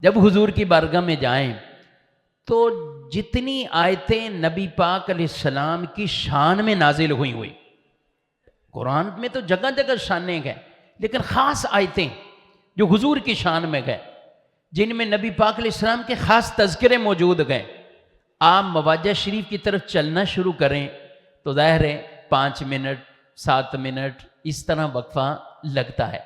جب حضور کی بارگاہ میں جائیں تو جتنی آیتیں نبی پاک علیہ السلام کی شان میں نازل ہوئی قرآن میں تو جگہ جگہ شانیں گئے، لیکن خاص آیتیں جو حضور کی شان میں گئے، جن میں نبی پاک علیہ السلام کے خاص تذکرے موجود گئے، آپ مواجہ شریف کی طرف چلنا شروع کریں تو ظاہر ہے 5 منٹ 7 منٹ اس طرح وقفہ لگتا ہے،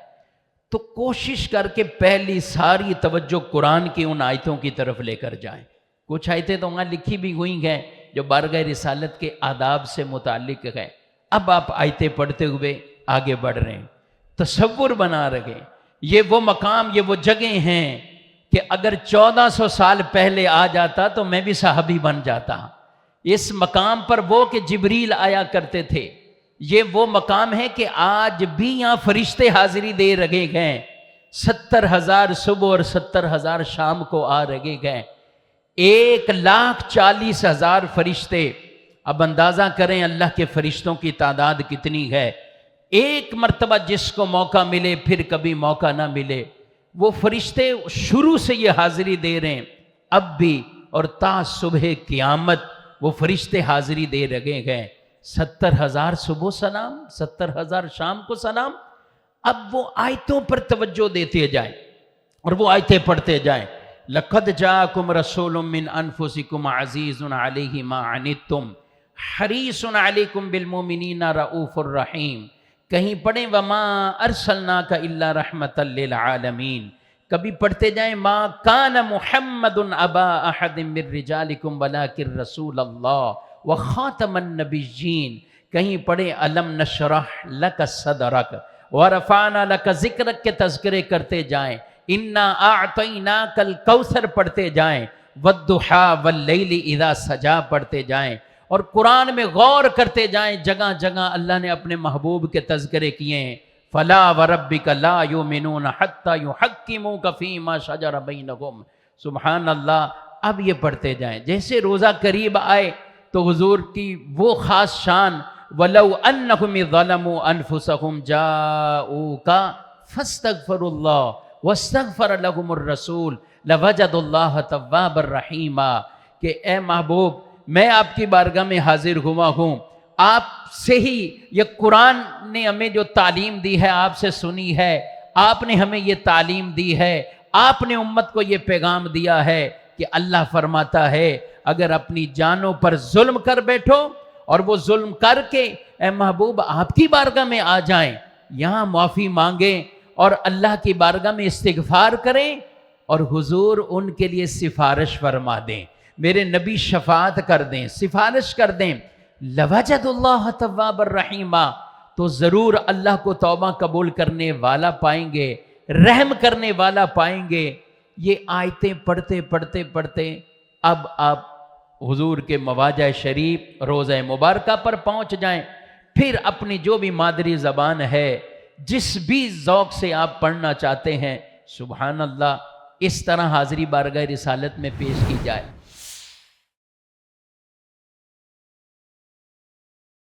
تو کوشش کر کے پہلی ساری توجہ قرآن کی ان آیتوں کی طرف لے کر جائیں۔ کچھ آیتیں تو وہاں لکھی بھی ہوئی ہیں جو بارگاہ رسالت کے آداب سے متعلق ہے، اب آپ آیتیں پڑھتے ہوئے آگے بڑھ رہے ہیں، تصور بنا رہے ہیں، یہ وہ مقام، یہ وہ جگہ ہیں کہ اگر 1400 سال پہلے آ جاتا تو میں بھی صحابی بن جاتا۔ اس مقام پر وہ کہ جبریل آیا کرتے تھے، یہ وہ مقام ہے کہ آج بھی یہاں فرشتے حاضری دے رہے گئے، 70,000 صبح اور 70,000 شام کو آ رہے گئے، 1,40,000 فرشتے۔ اب اندازہ کریں اللہ کے فرشتوں کی تعداد کتنی ہے، ایک مرتبہ جس کو موقع ملے پھر کبھی موقع نہ ملے، وہ فرشتے شروع سے یہ حاضری دے رہے ہیں اب بھی، اور تا صبح قیامت وہ فرشتے حاضری دے رہے گئے۔ 70,000 صبح سلام، 70,000 شام کو سلام۔ اب وہ آیتوں پر توجہ دیتے جائیں اور وہ آیتیں پڑھتے جائیں۔ لَقَدْ جَاءَكُمْ رَسُولٌ مِّنْ أَنفُسِكُمْ عَزِيزٌ عَلَيْهِ مَا عَنِتُّمْ حَرِيصٌ عَلَيْكُمْ بِالْمُؤْمِنِينَ رَءُوفٌ رَحِيمٌ۔ کہیں پڑھیں وَمَا أَرْسَلْنَاكَ إِلَّا رَحْمَةً لِّلْعَالَمِينَ، کبھی پڑھتے جائیں مَا كَانَ مُحَمَّدٌ أَبَا أَحَدٍ مِّن رِّجَالِكُمْ وَلَٰكِن رَّسُولَ اللَّهِ وَخَاتَمَ النَّبِيِّينَ، کہیں پڑھیں أَلَمْ نَشْرَحْ لَكَ صَدْرَكَ وَرَفَعْنَا لَكَ ذِكْرَكَ کے تذکرے کرتے جائیں، اِنَّا أَعْطَيْنَاكَ الْكَوْثَرَ پڑھتے جائیں، وَالضُّحَىٰ وَاللَّيْلِ إِذَا سَجَىٰ پڑھتے جائیں، اور قرآن میں غور کرتے جائیں، جگہ جگہ اللہ نے اپنے محبوب کے تذکرے کیے ہیں۔ فَلَا وَرَبِّكَ لَا يُؤْمِنُونَ حَتَّىٰ يُحَكِّمُوكَ فِي مَا شَجَرَ بَيْنَهُمْ۔ سبحان اللہ۔ اب یہ پڑھتے جائیں، جیسے روزہ قریب آئے تو حضور کی وہ خاص شان وَلَوْ أَنَّهُمْ إِذ ظَلَمُوا أَنفُسَهُمْ جَاءُوكَ فَاسْتَغْفَرُوا اللَّهَ وَاسْتَغْفَرَ لَهُمُ الرَّسُولُ لَوَجَدُوا اللَّهَ تَوَّابًا رَحِيمًا، کہ اے محبوب میں آپ کی بارگاہ میں حاضر ہوا ہوں، آپ سے ہی یہ قرآن نے ہمیں جو تعلیم دی ہے آپ سے سنی ہے، آپ نے ہمیں یہ تعلیم دی ہے، آپ نے امت کو یہ پیغام دیا ہے کہ اللہ فرماتا ہے اگر اپنی جانوں پر ظلم کر بیٹھو اور وہ ظلم کر کے اے محبوب آپ کی بارگاہ میں آ جائیں، یہاں معافی مانگیں اور اللہ کی بارگاہ میں استغفار کریں اور حضور ان کے لیے سفارش فرما دیں، میرے نبی شفاعت کر دیں، سفارش کر دیں، لَوَجَدُ اللَّهَ تَوَّابًا رَحِيمًا، تو ضرور اللہ کو توبہ قبول کرنے والا پائیں گے، رحم کرنے والا پائیں گے۔ یہ آیتیں پڑھتے پڑھتے پڑھتے اب آپ حضور کے مواجہ شریف روضہ مبارکہ پر پہنچ جائیں، پھر اپنی جو بھی مادری زبان ہے جس بھی ذوق سے آپ پڑھنا چاہتے ہیں، سبحان اللہ، اس طرح حاضری بارگاہ رسالت میں پیش کی جائے۔